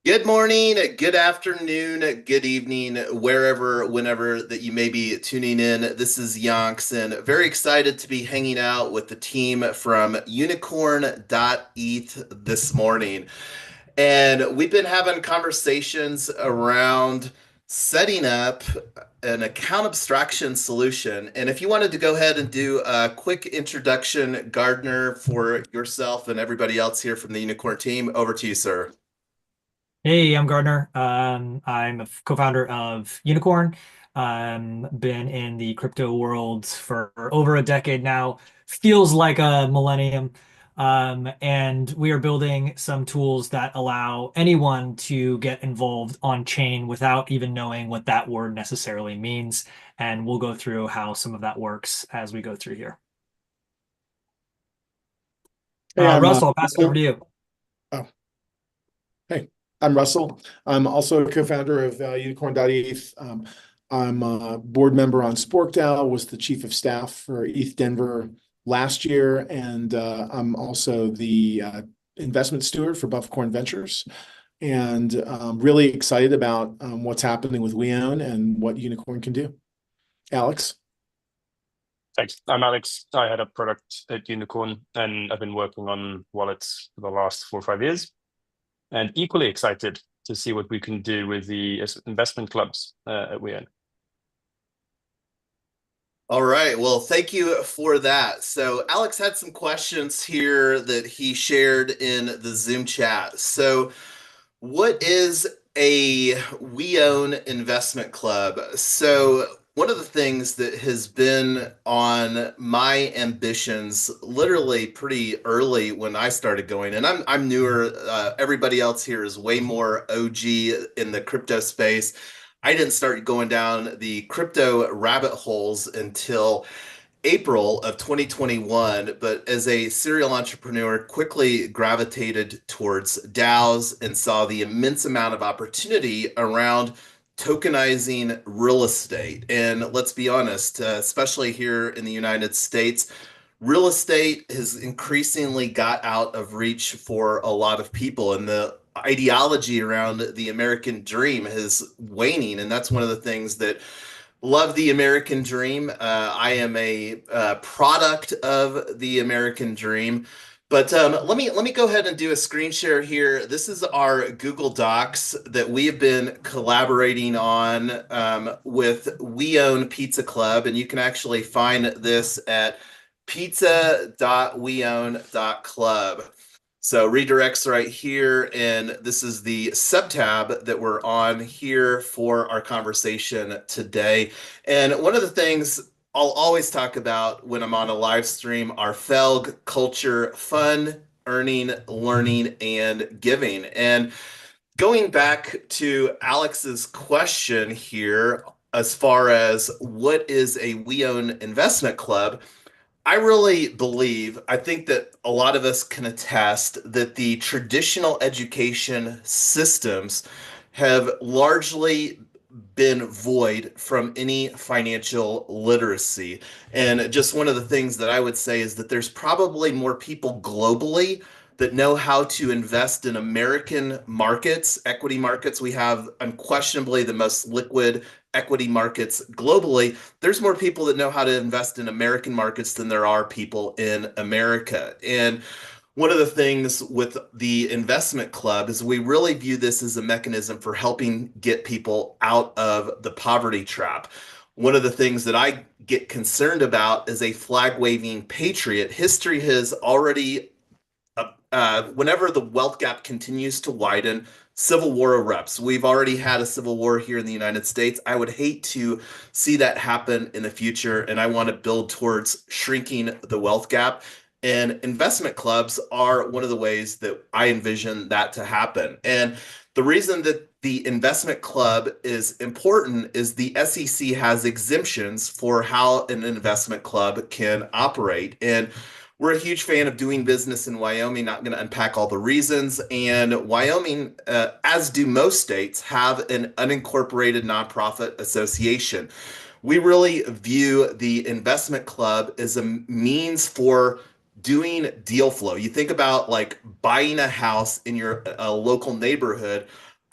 Good morning, good afternoon, good evening, wherever, whenever that you may be tuning in. This is Yonks, and very excited to be hanging out with the team from Unicorn.eth this morning. And we've been having conversations around setting up an account abstraction solution. And if you wanted to go ahead and do a quick introduction, Gardner, for yourself and everybody else here from the Unicorn team, over to you, sir. Hey, I'm Gardner. I'm a co-founder of Unicorn. Been in the crypto world for over a decade now. Feels like a millennium. And we are building some tools that allow anyone to get involved on chain without even knowing what that word necessarily means. And we'll go through how some of that works as we go through here. Hey, Russell, I'll pass it over Russell. to you. Oh, hey, I'm Russell. I'm also a co-founder of Unicorn.eth. I'm a board member on SporkDAO, was the chief of staff for ETH Denver last year, and I'm also the investment steward for Buffcorn Ventures. And really excited about what's happening with WeOwn and what Unicorn can do. Alex? Thanks. I'm Alex. I head up product at Unicorn, and I've been working on wallets for the last 4 or 5 years, and equally excited to see what we can do with the investment clubs at WeOwn. All right. Well, thank you for that. So, Alex had some questions here that he shared in the Zoom chat. So, what is a We Own investment club? So, one of the things that has been on my ambitions literally pretty early when I started going, and I'm newer, everybody else here is way more OG in the crypto space. I didn't start going down the crypto rabbit holes until April of 2021, but as a serial entrepreneur, quickly gravitated towards DAOs and saw the immense amount of opportunity around tokenizing real estate. And let's be honest, especially here in the United States, real estate has increasingly got out of reach for a lot of people, and the ideology around the American dream is waning. And that's one of the things that love the American dream. I am a product of the American dream. But let me go ahead and do a screen share here. This is our Google Docs that we have been collaborating on with We Own Pizza Club, and you can actually find this at pizza.weown.club. So redirects right here, and this is the subtab that we're on here for our conversation today. And one of the things I'll always talk about when I'm on a live stream are FELG, culture, fun, earning, learning, and giving. And going back to Alex's question here, as far as what is a We Own investment club, I really believe, I think that a lot of us can attest that the traditional education systems have largely been void from any financial literacy. And just one of the things that I would say is that there's probably more people globally that know how to invest in American markets, equity markets. We have unquestionably the most liquid equity markets globally. There's more people that know how to invest in American markets than there are people in America. And one of the things with the investment club is we really view this as a mechanism for helping get people out of the poverty trap. One of the things that I get concerned about as a flag waving patriot, history has already, whenever the wealth gap continues to widen, civil war erupts. We've already had a civil war here in the United States. I would hate to see that happen in the future, and I want to build towards shrinking the wealth gap. And investment clubs are one of the ways that I envision that to happen. And the reason that the investment club is important is the SEC has exemptions for how an investment club can operate. And we're a huge fan of doing business in Wyoming, not going to unpack all the reasons. And Wyoming, as do most states, have an unincorporated nonprofit association. We really view the investment club as a means for doing deal flow. You think about like buying a house in your local neighborhood.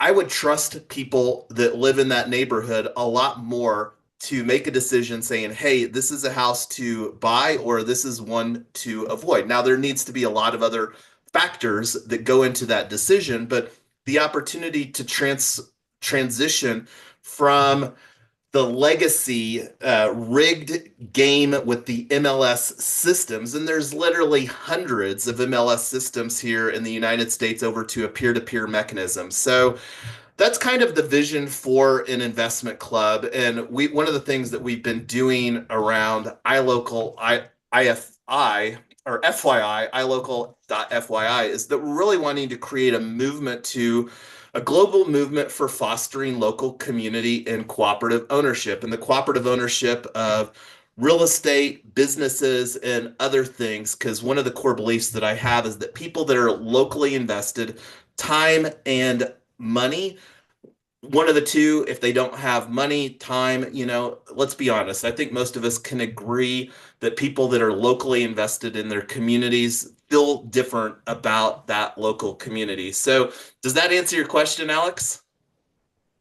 I would trust people that live in that neighborhood a lot more to make a decision saying, hey, this is a house to buy or this is one to avoid. Now, there needs to be a lot of other factors that go into that decision, but the opportunity to transition from the legacy rigged game with the MLS systems, and there's literally hundreds of MLS systems here in the United States, over to a peer-to-peer mechanism. So that's kind of the vision for an investment club. And one of the things that we've been doing around IFI or FYI, iLOCAL.fyi, is that we're really wanting to create a global movement for fostering local community and cooperative ownership, and the cooperative ownership of real estate, businesses, and other things. Because one of the core beliefs that I have is that people that are locally invested, time and money, one of the two, if they don't have money, time, let's be honest. I think most of us can agree that people that are locally invested in their communities feel different about that local community. So, does that answer your question, Alex?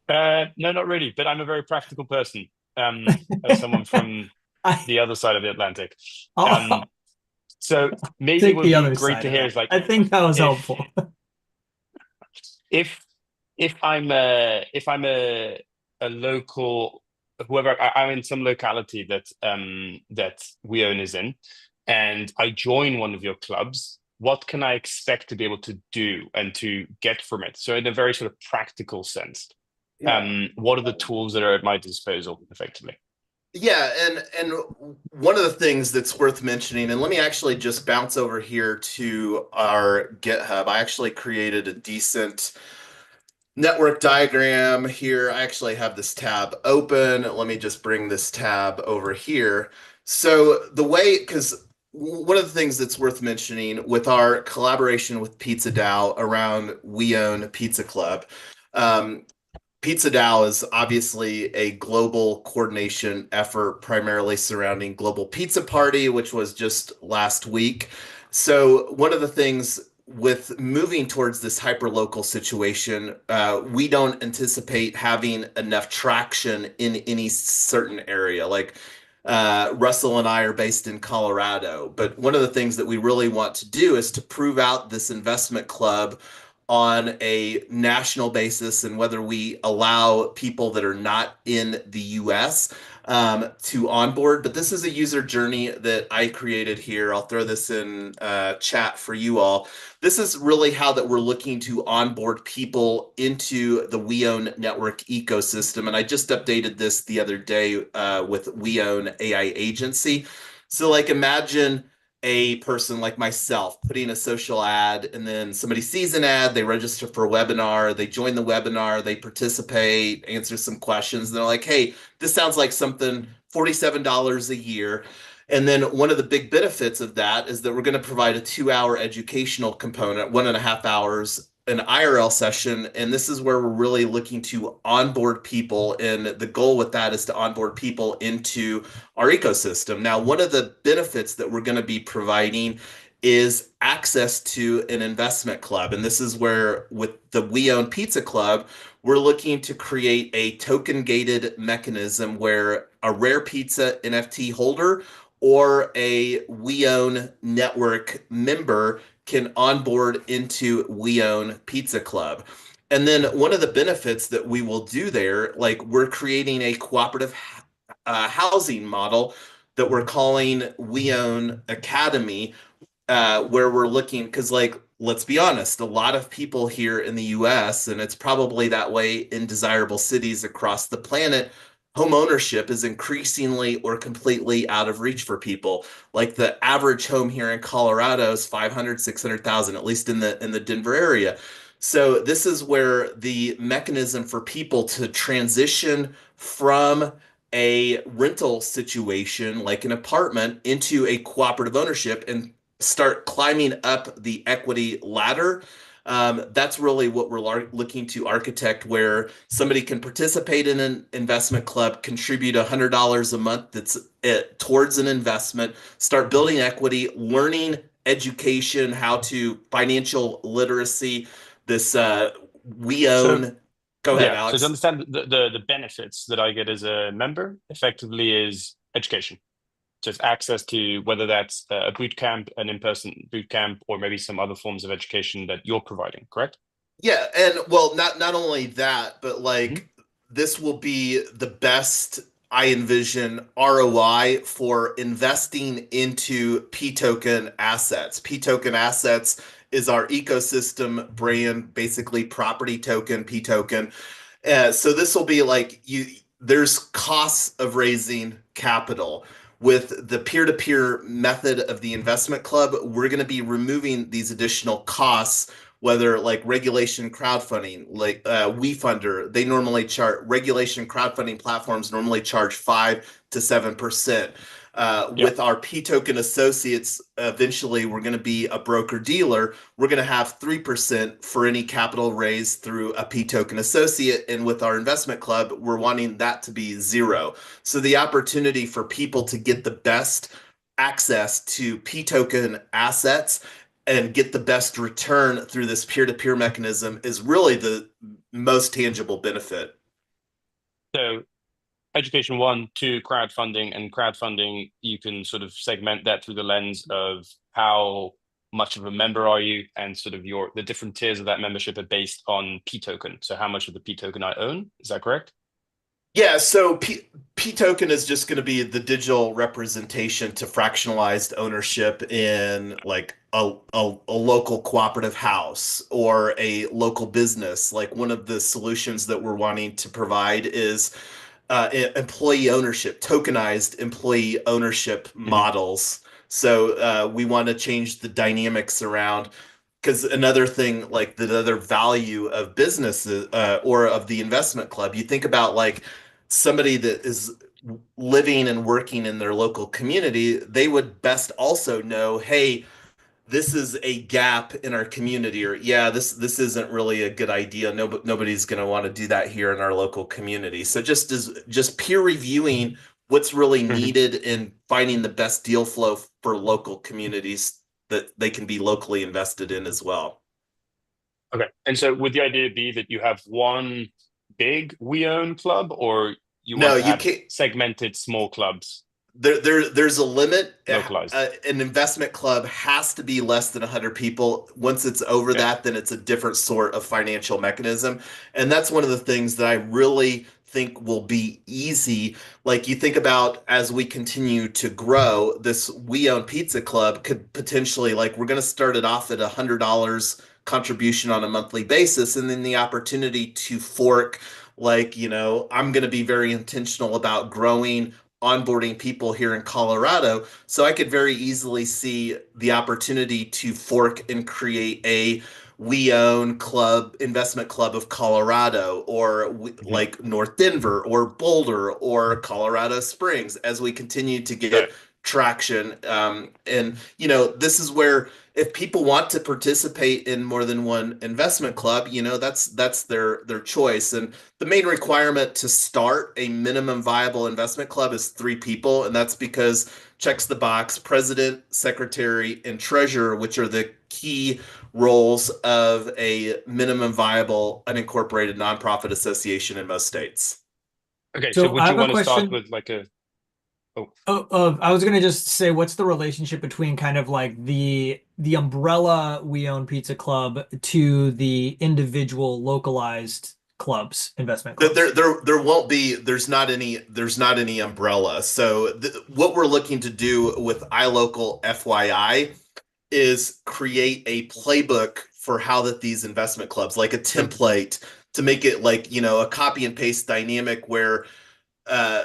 No, not really, but I'm a very practical person, as someone from I, the other side of the Atlantic. I'll So maybe take what would the be other great side to of hear that. is like I think that was if helpful. if if I'm a local, whoever I'm in some locality that WeOwn is in, and I join one of your clubs, what can I expect to be able to do and to get from it? So in a very sort of practical sense, what are the tools that are at my disposal effectively? Yeah, and one of the things that's worth mentioning, and let me actually just bounce over here to our GitHub. I actually created a decent network diagram here. I actually have this tab open. Let me just bring this tab over here. So the way, because one of the things that's worth mentioning with our collaboration with PizzaDAO around We Own Pizza Club, um, PizzaDAO is obviously a global coordination effort, primarily surrounding Global Pizza Party, which was just last week. So, one of the things with moving towards this hyperlocal situation, we don't anticipate having enough traction in any certain area. Like Russell and I are based in Colorado, but one of the things that we really want to do is to prove out this investment club on a national basis, and whether we allow people that are not in the US to onboard. But this is a user journey that I created here. I'll throw this in chat for you all. This is really how that we're looking to onboard people into the WeOwn.Network ecosystem. And I just updated this the other day with WeOwn AI agency. So like imagine a person like myself putting a social ad, and then somebody sees an ad, they register for a webinar, they join the webinar, they participate, answer some questions, and they're like, hey, this sounds like something, $47 a year. And then one of the big benefits of that is that we're going to provide a 2-hour educational component, 1.5 hours, an IRL session. And this is where we're really looking to onboard people. And the goal with that is to onboard people into our ecosystem. Now, one of the benefits that we're going to be providing is access to an investment club. And this is where, with the We Own Pizza Club, we're looking to create a token gated mechanism where a rare pizza NFT holder or a We Own network member can onboard into We Own Pizza Club. And then one of the benefits that we will do there, like we're creating a cooperative housing model that we're calling We Own Academy, where we're looking, because like let's be honest, a lot of people here in the US, and it's probably that way in desirable cities across the planet, home ownership is increasingly or completely out of reach for people. Like the average home here in Colorado is 500, 600,000, at least in the Denver area. So this is where the mechanism for people to transition from a rental situation like an apartment into a cooperative ownership and start climbing up the equity ladder. That's really what we're looking to architect, where somebody can participate in an investment club, contribute $100 a month that's towards an investment, start building equity, learning education, how to financial literacy, this we So own Go ahead, Yeah. So to Alex. understand the benefits that I get as a member effectively is education. Just access to whether that's a boot camp, an in-person boot camp, or maybe some other forms of education that you're providing, correct? Yeah, and well, not only that, but Mhm. like this will be the best I envision ROI for investing into P token assets. P token assets is our ecosystem brand, basically property token, P token. So this will be like there's costs of raising capital. With the peer-to-peer method of the investment club, we're going to be removing these additional costs, whether like regulation crowdfunding, like WeFunder, they normally charge regulation crowdfunding platforms normally charge 5 to 7%. Yeah. With our P token associates, eventually we're going to be a broker dealer. We're going to have 3% for any capital raised through a P token associate. And with our investment club, we're wanting that to be zero. So the opportunity for people to get the best access to P token assets and get the best return through this peer-to-peer mechanism is really the most tangible benefit. So education one, two, crowdfunding, and crowdfunding, you can sort of segment that through the lens of how much of a member are you, and sort of the different tiers of that membership are based on P token. So how much of the P token I own, is that correct? Yeah, so P token is just going to be the digital representation to fractionalized ownership in like a local cooperative house or a local business. Like one of the solutions that we're wanting to provide is employee ownership, tokenized employee ownership Hmm. models. So we want to change the dynamics around because another thing, like the other value of businesses or of the investment club, you think about like somebody that is living and working in their local community, they would best also know, hey, this is a gap in our community, or yeah, this isn't really a good idea. Nobody's going to want to do that here in our local community. So just peer reviewing what's really Hmm. needed and finding the best deal flow for local communities that they can be locally invested in as well. Okay. And so would the idea be that you have one big We Own club, or you No, want to you have can't. segmented small clubs There's a limit. localized? An investment club has to be less than 100 people. Once it's over Yeah. that, then it's a different sort of financial mechanism. And that's one of the things that I really think will be easy. Like you think about as we continue to grow, this We Own Pizza Club could potentially, like, we're going to start it off at $100 contribution on a monthly basis, and then the opportunity to fork, like, I'm going to be very intentional about growing onboarding people here in Colorado. So I could very easily see the opportunity to fork and create a We Own Club, Investment Club of Colorado, or Mhm. like North Denver, or Boulder, or Colorado Springs as we continue to Got get it. traction. And, this is where if people want to participate in more than one investment club, that's their choice. And the main requirement to start a minimum viable investment club is 3 people, and that's because checks the box president, secretary, and treasurer, which are the key roles of a minimum viable unincorporated nonprofit association in most states. Okay. So So would I you have a want to start question. with like a, oh, I was gonna just say, what's the relationship between kind of like the umbrella We Own Pizza Club to the individual localized clubs, investment clubs? There won't be there's not any umbrella. So what we're looking to do with iLOCAL.fyi is create a playbook for how that these investment clubs, like a mhm. template to make it like, a copy and paste dynamic where uh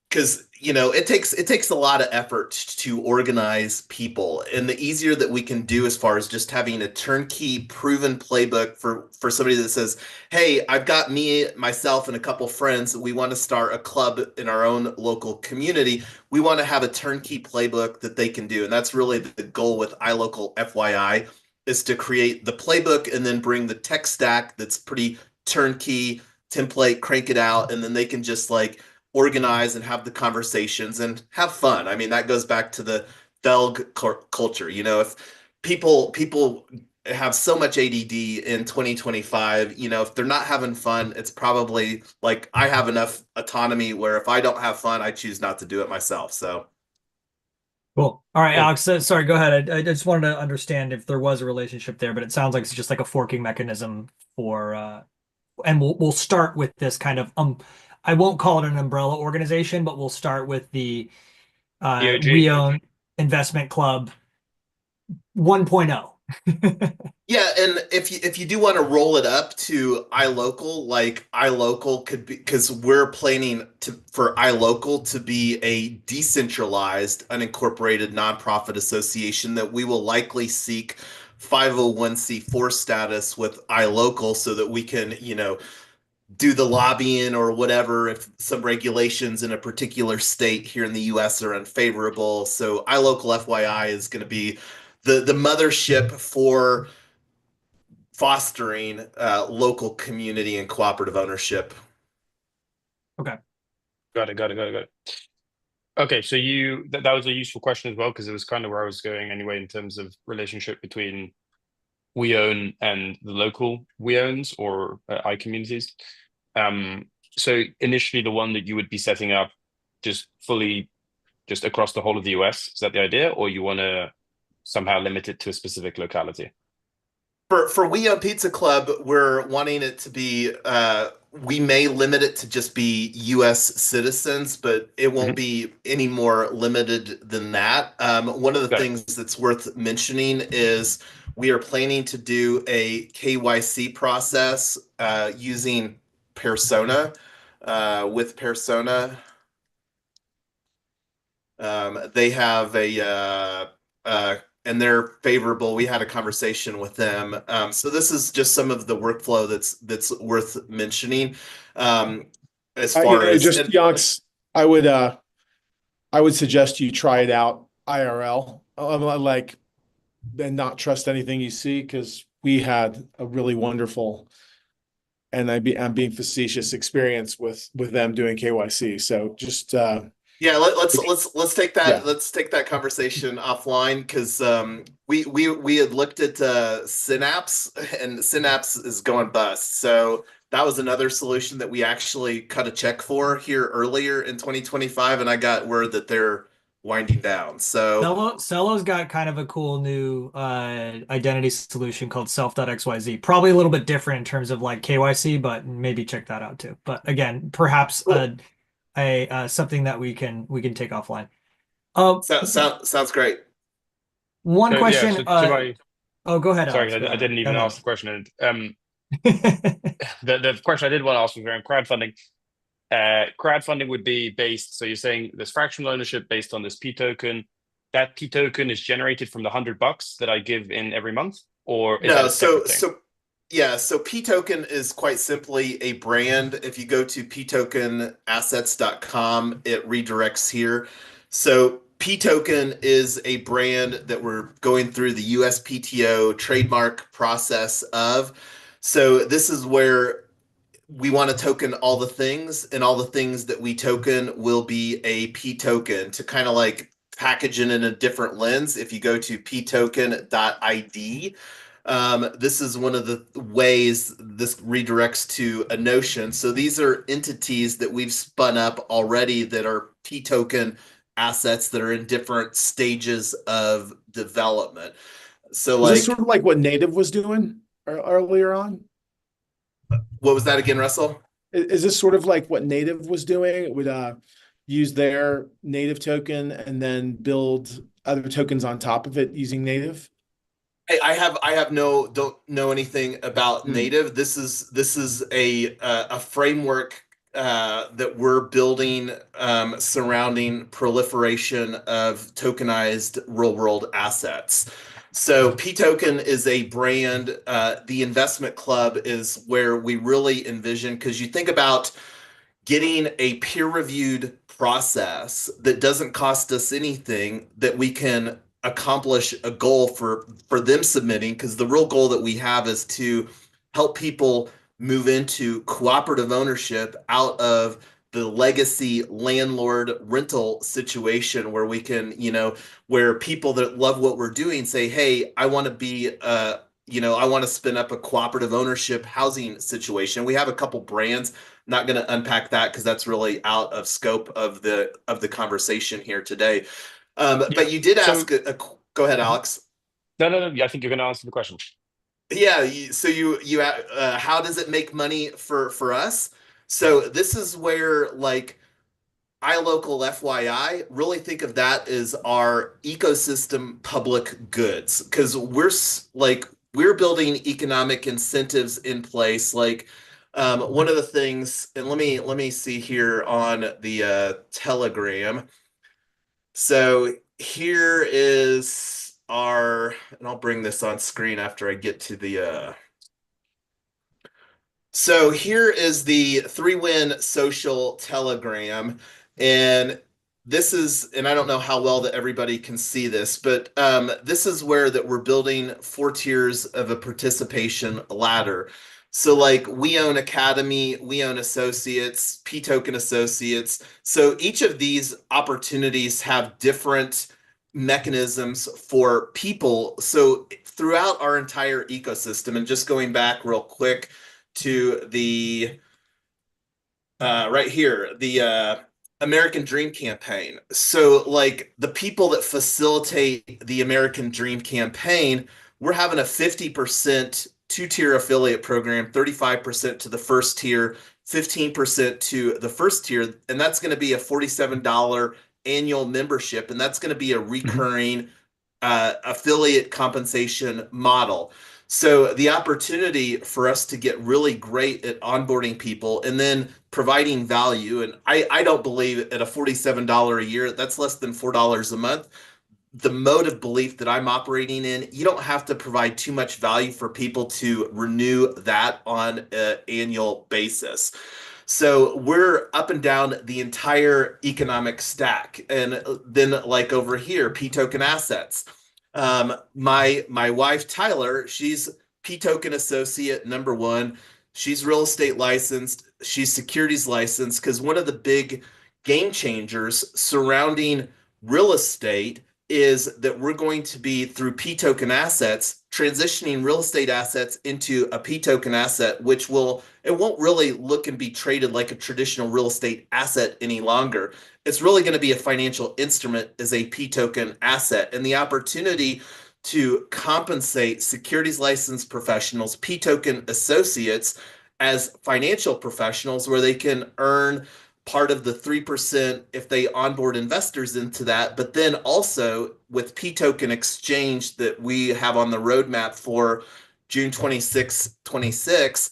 because it takes a lot of effort to organize people, and the easier that we can do as far as just having a turnkey proven playbook for somebody that says, hey, I've got me, myself, and a couple friends, we want to start a club in our own local community. We want to have a turnkey playbook that they can do, and that's really the goal with iLocal FYI, is to create the playbook and then bring the tech stack that's pretty turnkey template, crank it out, and then they can just like organize and have the conversations and have fun. I mean, that goes back to the Belg culture. If people have so much ADD in 2025. You know, if they're not having fun, it's probably like I have enough autonomy where if I don't have fun, I choose not to do it myself. So Cool. All right, Cool. Alex, sorry, go ahead. I just wanted to understand if there was a relationship there, but it sounds like it's just like a forking mechanism for and we'll start with this kind of I won't call it an umbrella organization, but we'll start with the EOG. We Own Investment Club 1.0. yeah, and if you do want to roll it up to iLocal, like iLocal could be because we're planning for iLocal to be a decentralized, unincorporated nonprofit association that we will likely seek 501(c)(4) status with iLocal so that we can, you know, do the lobbying or whatever if some regulations in a particular state here in the US are unfavorable. So iLOCAL.fyi is going to be the mothership for fostering local community and cooperative ownership. Okay. Got it. Okay, so that was a useful question as well, because it was kind of where I was going anyway in terms of relationship between We Own and the local We Owns or I communities. So initially the one that you would be setting up just fully just across the whole of the US, is that the idea? Or you want to somehow limit it to a specific locality? For We Own Pizza Club, we're wanting it to be we may limit it to just be US citizens, but it won't Mhm. be any more limited than that. One of the Got it. things that's worth mentioning is we are planning to do a KYC process using Persona with Persona. They have and they're favorable. We had a conversation with them. So this is just some of the workflow that's worth mentioning. As You far know, as just Yonks, I would I would suggest you try it out IRL, like, and not trust anything you see, because we had a really wonderful, and I'm being facetious, experience with them doing KYC. So just yeah, yeah. let's take that conversation offline because we had looked at Synapse and Synapse is going bust. So that was another solution that we actually cut a check for here earlier in 2025, and I got word that they're winding down. So Cello's got kind of a cool new identity solution called self.xyz. Probably a little bit different in terms of like KYC, but maybe check that out too. But again, perhaps cool. a something that we can take offline. Uh, Sounds great. one So yeah, question. so to my Oh, go ahead, sorry, Alex. Go I ahead. didn't Go even ahead. ask the question. And the question I did want to ask was around crowdfunding. Crowdfunding would be based, so you're saying there's fractional ownership based on this P token. That P token is generated from the $100 that I give in every month, or is that No, a separate thing? yeah, so P Token is quite simply a brand. If you go to ptokenassets.com, it redirects here. So P Token is a brand that we're going through the USPTO trademark process of. So this is where we want to token all the things, and all the things that we token will be a P token to kind of like package it in a different lens. If you go to ptoken.id, this is one of the ways this redirects to a notion. So these are entities that we've spun up already that are P token assets that are in different stages of development. So Is this sort like, of like what Native was doing earlier on? what was that again, Russell? Is this sort of like what Native was doing? It would use their native token and then build other tokens on top of it using native? I have no don't know anything about Hmm. native. This is a framework that we're building surrounding proliferation of tokenized real world assets. So P Token is a brand. The investment club is where we really envision, because you think about getting a peer-reviewed process that doesn't cost us anything, that we can accomplish a goal for them submitting, because the real goal that we have is to help people move into cooperative ownership out of the legacy landlord rental situation where we can, you know, where people that love what we're doing say, hey, I want to be I want to spin up a cooperative ownership housing situation. We have a couple brands. Not going to unpack that because that's really out of scope of the conversation here today. Yeah. But you did So ask go ahead, Alex. no. I think you're going to answer the question. Yeah, so you how does it make money for us? So this is where like iLOCAL.fyi, really think of that as our ecosystem public goods because we're building economic incentives in place. Like one of the things, and let me see here on the Telegram. So here is and I'll bring this on screen after I get to the. So here is the 3Win social telegram. And and I don't know how well that everybody can see this, but this is where that we're building 4 tiers of a participation ladder. So like we own Academy, we own Associates, P Token Associates. So each of these opportunities have different mechanisms for people. So throughout our entire ecosystem, and just going back real quick to the right here, the American Dream Campaign. So, like the people that facilitate the American Dream Campaign, we're having a 50% two-tier affiliate program, 35% to the first tier, 15% to the first tier, and that's going to be a $47 annual membership, and that's going to be a recurring affiliate compensation model. So the opportunity for us to get really great at onboarding people and then providing value, and I don't believe at a $47 a year, that's less than $4 a month. The mode of belief that I'm operating in, you don't have to provide too much value for people to renew that on an annual basis. So we're up and down the entire economic stack. And then like over here, P token assets. My wife, Tyler, she's P token associate #1. She's real estate licensed. She's securities licensed because one of the big game changers surrounding real estate is that we're going to be through P token assets transitioning real estate assets into a P token asset, which it won't really look and be traded like a traditional real estate asset any longer. It's really going to be a financial instrument as a P token asset, and the opportunity to compensate securities licensed professionals, P token associates as financial professionals where they can earn part of the 3% if they onboard investors into that, but then also with P token exchange that we have on the roadmap for June 26, 26,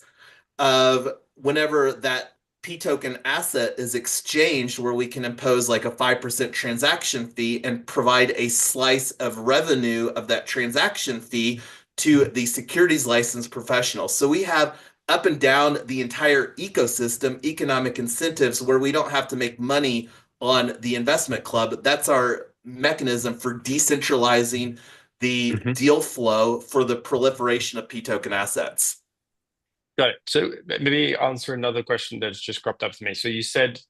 of whenever that P token asset is exchanged, where we can impose like a 5% transaction fee and provide a slice of revenue of that transaction fee to the securities license professionals. So we have up and down the entire ecosystem, economic incentives where we don't have to make money on the investment club. That's our mechanism for decentralizing the deal flow for the proliferation of P token assets. Got it. So maybe answer another question that's just cropped up for me. So you said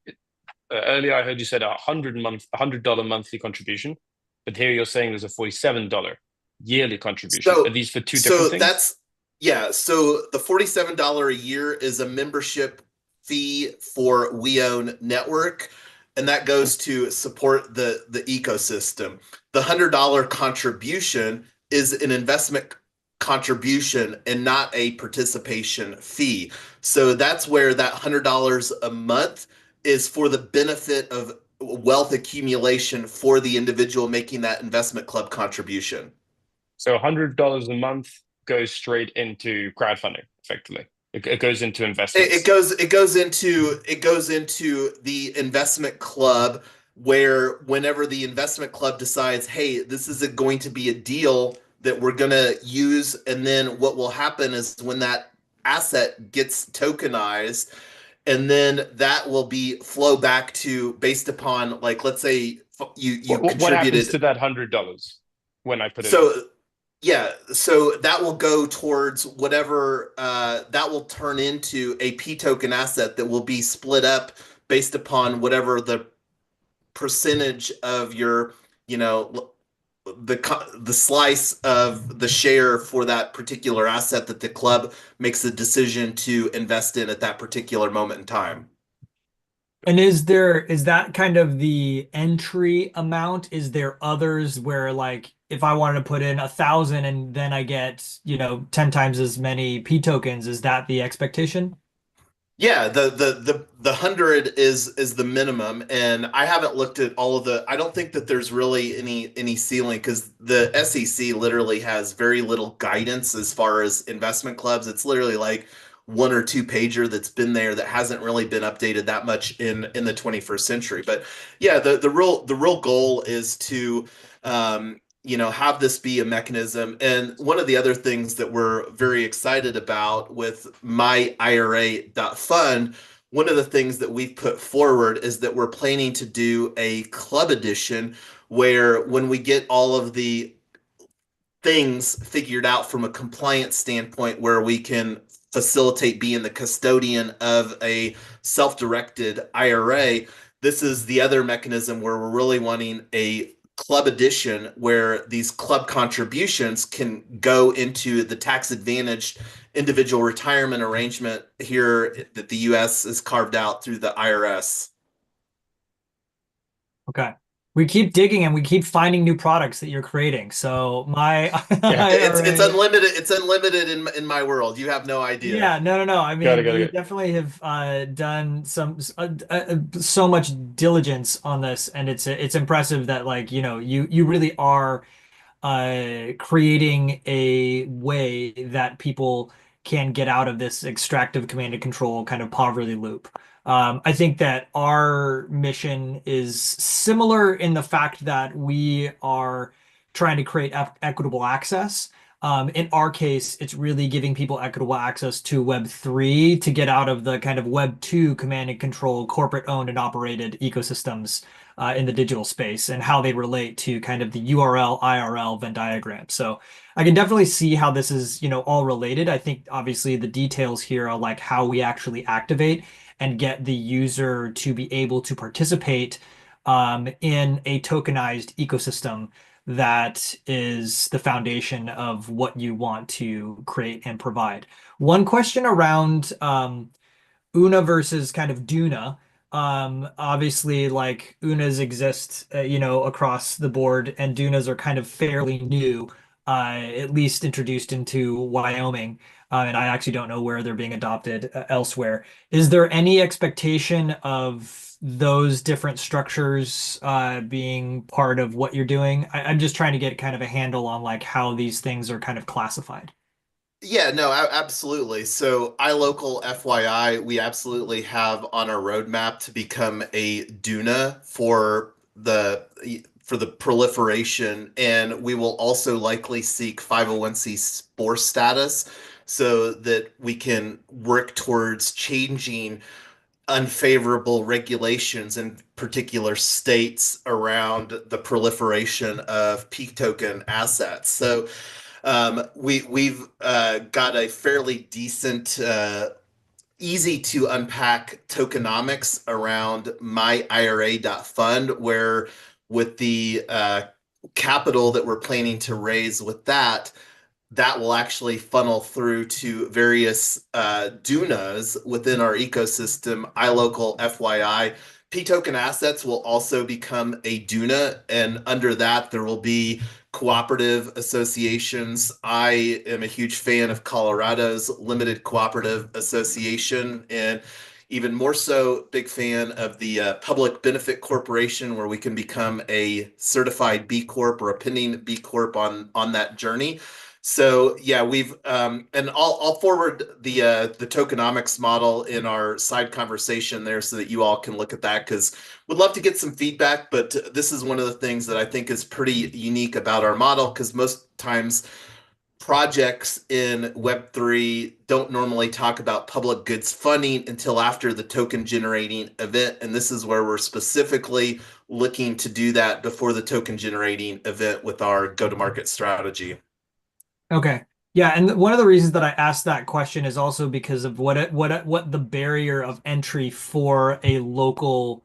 earlier, I heard you said $100 monthly contribution, but here you're saying there's a $47 yearly contribution. Are these for two different things? So the $47 a year is a membership fee for WeOwn.Network, and that goes to support the ecosystem. The $100 contribution is an investment contribution and not a participation fee. So that's where that $100 a month is for the benefit of wealth accumulation for the individual making that investment club contribution. So $100 a month goes straight into crowdfunding, effectively. It goes into investments. It goes into the investment club, where whenever the investment club decides, hey, this is going to be a deal that we're going to use, and then what will happen is when that asset gets tokenized, and then that will be flow back to based upon, like, let's say you contributed. What happens to that $100 when I put it in? Yeah, so that will go towards whatever that will turn into a P token asset that will be split up based upon whatever the percentage of your, the slice of the share for that particular asset that the club makes a decision to invest in at that particular moment in time. And is that kind of the entry amount? Is there others where like if I wanted to put in 1,000 and then I get, 10 times as many P tokens, is that the expectation? Yeah, the 100 is the minimum, and I haven't looked at all of the. I don't think that there's really any ceiling because the SEC literally has very little guidance as far as investment clubs. It's literally like one or two pager that's been there that hasn't really been updated that much in the 21st century. But yeah, the real goal is to have this be a mechanism. And one of the other things that we're very excited about with my IRA.fund, one of the things that we've put forward is that we're planning to do a club edition where when we get all of the things figured out from a compliance standpoint where we can facilitate being the custodian of a self-directed IRA. This is the other mechanism where we're really wanting a club edition where these club contributions can go into the tax advantaged individual retirement arrangement here that the US is carved out through the IRS. Okay. We keep digging and we keep finding new products that you're creating. So my Yeah. It's IRA. unlimited. It's unlimited in my world. You have no idea. Yeah, no. I Got it, mean, got it, you got it. definitely have done so much diligence on this, and it's impressive that like you really are creating a way that people can get out of this extractive command and control kind of poverty loop. I think that our mission is similar in the fact that we are trying to create equitable access. In our case, it's really giving people equitable access to Web3 to get out of the kind of Web2 command and control, corporate owned and operated ecosystems in the digital space and how they relate to kind of the URL, IRL Venn diagram. So I can definitely see how this is, all related. I think obviously the details here are like how we actually activate and get the user to be able to participate in a tokenized ecosystem that is the foundation of what you want to create and provide. One question around Una versus kind of Duna. Obviously, like Unas exist, across the board, and Dunas are kind of fairly new, at least introduced into Wyoming. And I actually don't know where they're being adopted elsewhere. Is there any expectation of those different structures being part of what you're doing? I'm just trying to get kind of a handle on like how these things are kind of classified. Yeah, no, absolutely. So iLOCAL.fyi, we absolutely have on our roadmap to become a Duna for the proliferation, and we will also likely seek 501c4 status so that we can work towards changing unfavorable regulations in particular states around the proliferation of peak token assets. So we've got a fairly decent, easy to unpack tokenomics around my IRA.fund, where with the capital that we're planning to raise with that will actually funnel through to various Dunas within our ecosystem, iLocal, FYI. P token assets will also become a Duna, and under that, there will be cooperative associations. I am a huge fan of Colorado's Limited Cooperative Association, and even more so, big fan of the Public Benefit Corporation, where we can become a certified B Corp or a pending B Corp on that journey. So yeah, we've and I'll forward the tokenomics model in our side conversation there so that you all can look at that because would love to get some feedback. But this is one of the things that I think is pretty unique about our model because most times projects in Web3 don't normally talk about public goods funding until after the token generating event. And this is where we're specifically looking to do that before the token generating event with our go-to-market strategy. Okay. Yeah, and one of the reasons that I asked that question is also because of what the barrier of entry for a local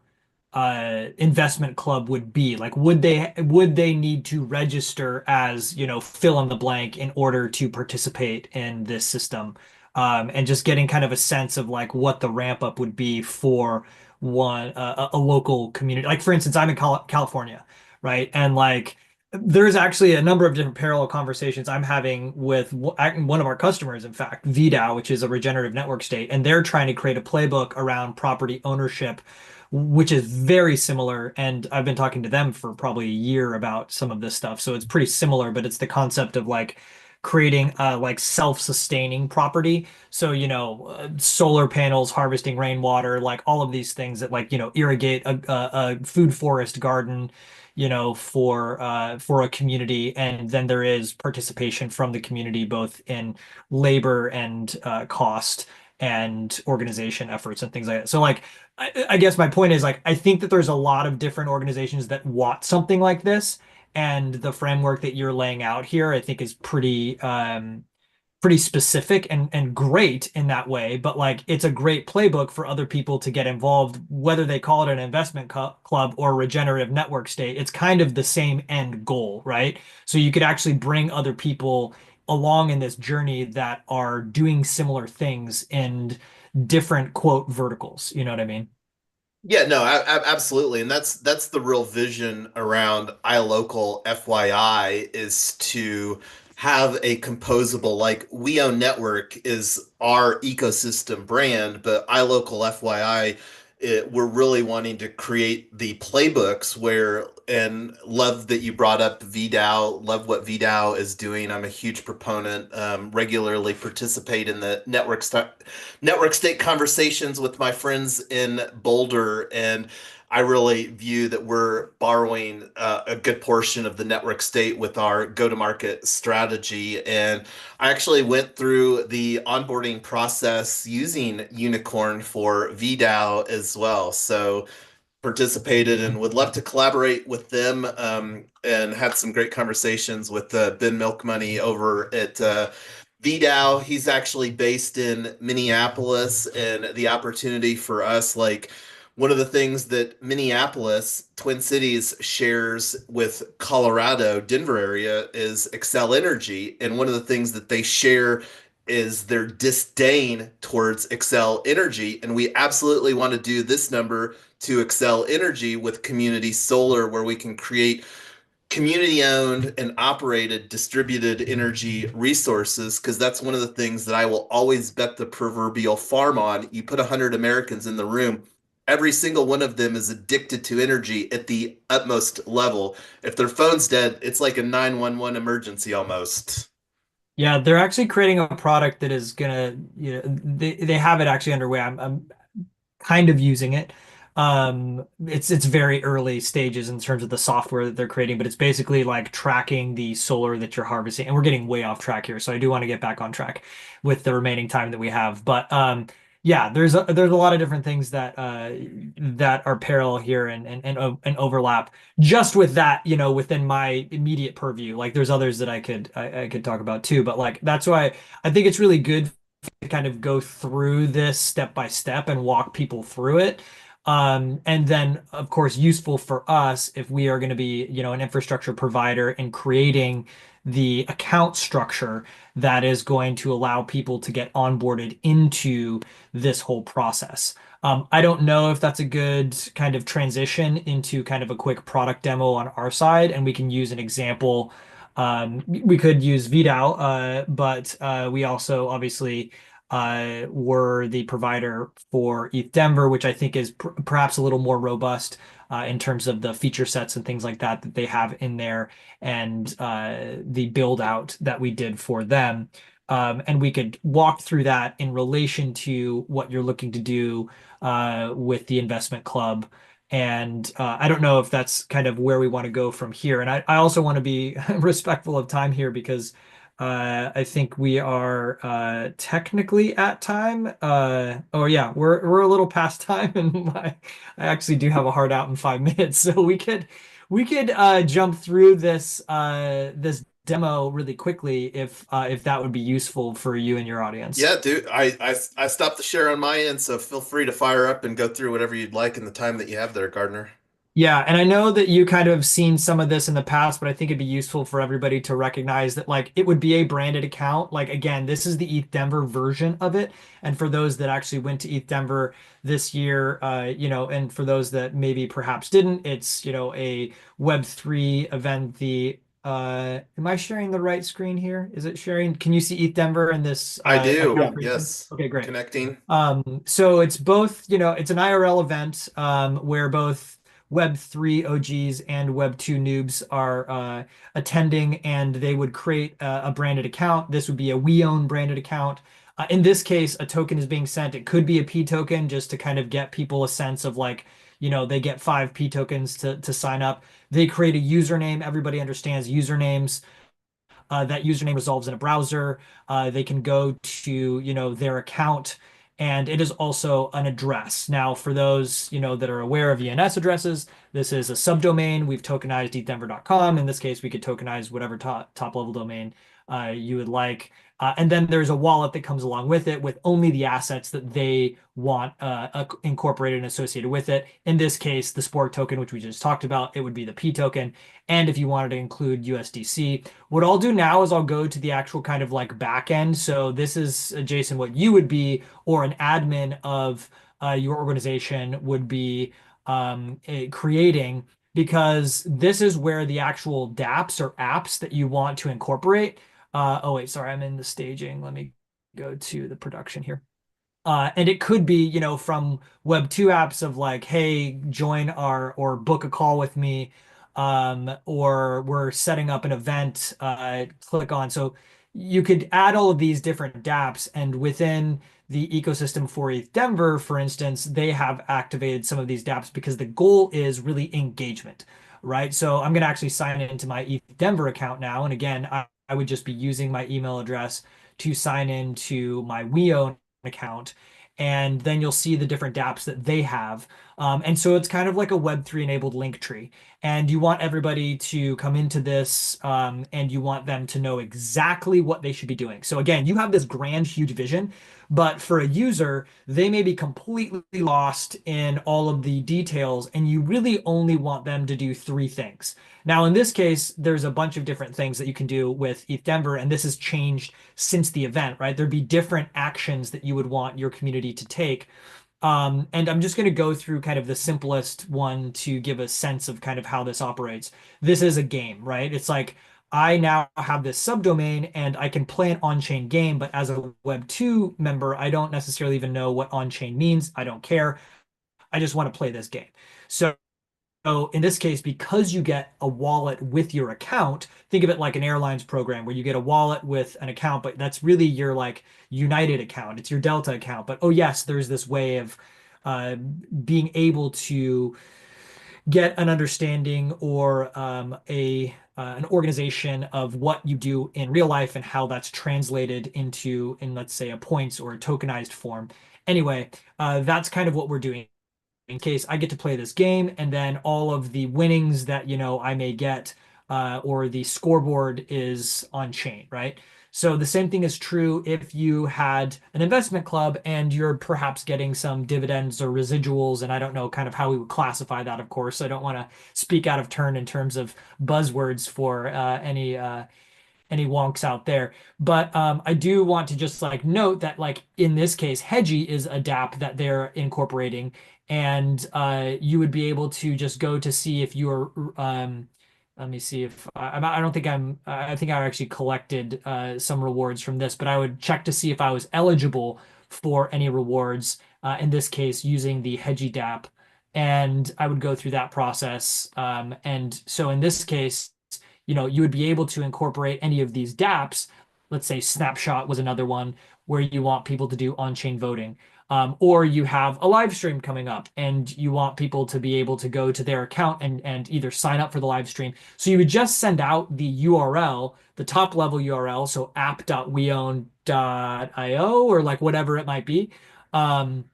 investment club would be? Like, would they need to register as, fill in the blank in order to participate in this system? And just getting kind of a sense of like what the ramp up would be for a local community. Like, for instance, I'm in California, right? And like there's actually a number of different parallel conversations I'm having with one of our customers, in fact, VDAO, which is a regenerative network state, and they're trying to create a playbook around property ownership, which is very similar. And I've been talking to them for probably a year about some of this stuff. So it's pretty similar, but it's the concept of like creating like self-sustaining property. So, solar panels, harvesting rainwater, like all of these things that like, irrigate a food forest garden, for a community. And then there is participation from the community, both in labor and cost and organization efforts and things like that. So like I guess my point is like I think that there's a lot of different organizations that want something like this, and the framework that you're laying out here I think is pretty specific and great in that way. But like it's a great playbook for other people to get involved, whether they call it an investment club or regenerative network state. It's kind of the same end goal, right? So you could actually bring other people along in this journey that are doing similar things in different quote verticals. You know what I mean? Yeah, no, absolutely, and that's the real vision around iLOCAL.fyi is to have a composable, like We Own Network is our ecosystem brand, but iLOCAL.fyi, we're really wanting to create the playbooks where, and love that you brought up VDAO, love what VDAO is doing. I'm a huge proponent, regularly participate in the network state conversations with my friends in Boulder, and I really view that we're borrowing a good portion of the network state with our go-to-market strategy. And I actually went through the onboarding process using Unicorn for VDAO as well. So participated and would love to collaborate with them, and had some great conversations with Ben Milkmoney over at VDAO. He's actually based in Minneapolis, and the opportunity for us, like one of the things that Minneapolis, Twin Cities, shares with Colorado, Denver area is Xcel Energy. And one of the things that they share is their disdain towards Xcel Energy. And we absolutely want to do this number to Xcel Energy with community solar, where we can create community owned and operated distributed energy resources, because that's one of the things that I will always bet the proverbial farm on. You put 100 Americans in the room, every single one of them is addicted to energy at the utmost level. If their phone's dead, it's like a 911 emergency almost. Yeah, they're actually creating a product that is gonna, they have it actually underway. I'm kind of using it. It's very early stages in terms of the software that they're creating, but it's basically like tracking the solar that you're harvesting. And we're getting way off track here, so I do want to get back on track with the remaining time that we have. But yeah, there's a lot of different things that are parallel here and overlap. Just with that, within my immediate purview. Like there's others that I could talk about too. But like that's why I think it's really good to kind of go through this step by step and walk people through it. And then, of course, useful for us if we are going to be, an infrastructure provider and creating the account structure that is going to allow people to get onboarded into this whole process. I don't know if that's a good kind of transition into kind of a quick product demo on our side, and we can use an example. We could use VDAO, but we also obviously were the provider for ETH Denver, which I think is perhaps a little more robust in terms of the feature sets and things like that they have in there, and the build out that we did for them. And we could walk through that in relation to what you're looking to do with the investment club. And I don't know if that's kind of where we want to go from here. And I also want to be respectful of time here because I think we are technically at time. Oh yeah, we're a little past time, and I actually do have a hard out in 5 minutes, so we could jump through this demo really quickly if that would be useful for you and your audience. Yeah, dude, I stopped the share on my end, so feel free to fire up and go through whatever you'd like in the time that you have there, Gardner. Yeah, and I know that you kind of seen some of this in the past, but I think it'd be useful for everybody to recognize that like it would be a branded account. Like again, this is the ETH Denver version of it. And for those that actually went to ETH Denver this year, and for those that maybe perhaps didn't, it's, a Web3 event. Am I sharing the right screen here? Is it sharing? Can you see ETH Denver in this I do, account creation? yes. Okay, great. Connecting. So it's both, it's an IRL event where both Web3 OGs and Web2 noobs are attending, and they would create a branded account. This would be a WeOwn branded account. In this case, a token is being sent. It could be a P token just to kind of get people a sense of like, they get 5 P tokens to sign up. They create a username. Everybody understands usernames. That username resolves in a browser. They can go to, their account, and it is also an address. Now, for those, that are aware of ENS addresses, this is a subdomain. We've tokenized ethdenver.com. In this case, we could tokenize whatever top level domain you would like. And then there's a wallet that comes along with it with only the assets that they want incorporated and associated with it. In this case, the Spork token, which we just talked about, it would be the P token. And if you wanted to include USDC, what I'll do now is I'll go to the actual kind of like back end. So this is, Jason, what you would be, or an admin of your organization would be creating, because this is where the actual dApps or apps that you want to incorporate. Oh, wait, sorry, I'm in the staging. Let me go to the production here. And it could be, from Web2 apps of like, hey, join or book a call with me, or we're setting up an event, click on. So you could add all of these different dApps, and within the ecosystem for ETH Denver, for instance, they have activated some of these dApps because the goal is really engagement, right? So I'm going to actually sign into my ETH Denver account now. And again, I would just be using my email address to sign into my WeOwn account, and then you'll see the different dApps that they have. And so it's kind of like a Web3 enabled link tree. And you want everybody to come into this, and you want them to know exactly what they should be doing. So again, you have this grand, huge vision, but for a user, they may be completely lost in all of the details, and you really only want them to do 3 things. Now, in this case, there's a bunch of different things that you can do with ETH Denver, and this has changed since the event, right? There'd be different actions that you would want your community to take. And I'm just going to go through kind of the simplest one to give a sense of kind of how this operates. This is a game, right? It's like I now have this subdomain and I can play an on-chain game, but as a Web2 member, I don't necessarily even know what on-chain means. I don't care. I just want to play this game. So in this case, because you get a wallet with your account, think of it like an airlines program where you get a wallet with an account, but that's really your like United account. It's your Delta account. But oh yes, there's this way of being able to get an understanding or an organization of what you do in real life and how that's translated in let's say a points or a tokenized form. Anyway, that's kind of what we're doing. In case I get to play this game, and then all of the winnings that I may get, or the scoreboard is on chain, right? So the same thing is true if you had an investment club and you're perhaps getting some dividends or residuals, and I don't know kind of how we would classify that, of course. I don't want to speak out of turn in terms of buzzwords for any wonks out there. But I do want to just like note that like in this case, Hedgie is a dApp that they're incorporating, and you would be able to just go to see if you're let me see if I don't think I think I actually collected some rewards from this, but I would check to see if I was eligible for any rewards, in this case using the Hedgie dApp, and I would go through that process. And so in this case, you would be able to incorporate any of these dApps. Let's say Snapshot was another one where you want people to do on-chain voting. Or you have a live stream coming up and you want people to be able to go to their account and either sign up for the live stream. So you would just send out the URL, the top level URL, so app.weown.io or like whatever it might be. And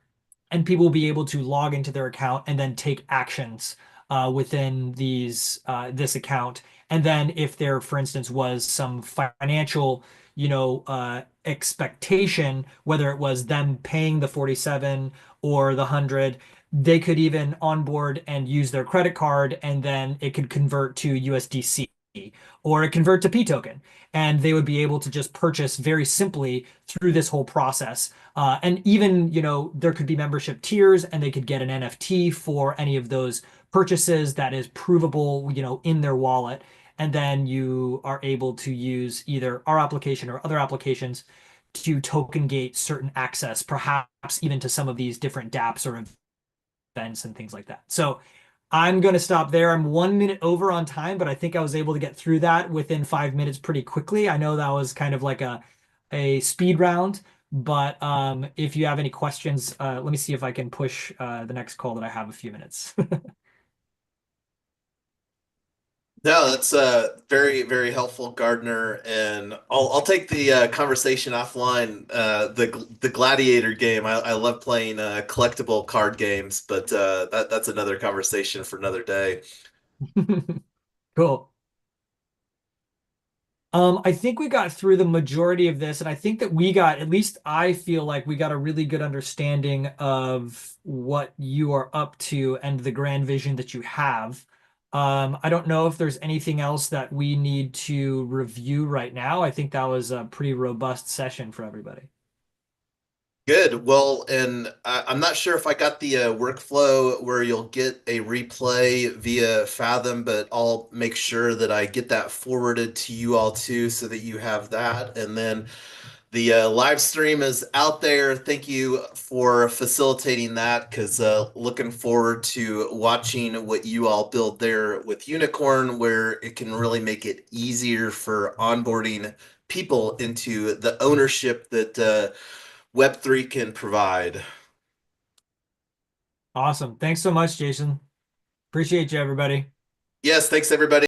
people will be able to log into their account and then take actions within this account. And then if there, for instance, was some financial, expectation, whether it was them paying the 47 or the 100, they could even onboard and use their credit card, and then it could convert to USDC or it convert to P token, and they would be able to just purchase very simply through this whole process. And even, there could be membership tiers, and they could get an NFT for any of those purchases that is provable, in their wallet. And then you are able to use either our application or other applications to token gate certain access, perhaps even to some of these different dApps or events and things like that. So I'm going to stop there. I'm 1 minute over on time, but I think I was able to get through that within 5 minutes pretty quickly. I know that was kind of like a speed round, but if you have any questions, let me see if I can push the next call that I have a few minutes. No, that's very, very helpful, Gardner. And I'll take the conversation offline. The Gladiator game. I love playing collectible card games, but that's another conversation for another day. Cool. I think we got through the majority of this, and I think that at least I feel like we got a really good understanding of what you are up to and the grand vision that you have. I don't know if there's anything else that we need to review right now. I think that was a pretty robust session for everybody. Good. Well, and I'm not sure if I got the workflow where you'll get a replay via Fathom, but I'll make sure that I get that forwarded to you all too, so that you have that. And then the live stream is out there. Thank you for facilitating that, because looking forward to watching what you all build there with Unicorn, where it can really make it easier for onboarding people into the ownership that Web3 can provide. Awesome. Thanks so much, Jason. Appreciate you, everybody. Yes, thanks everybody.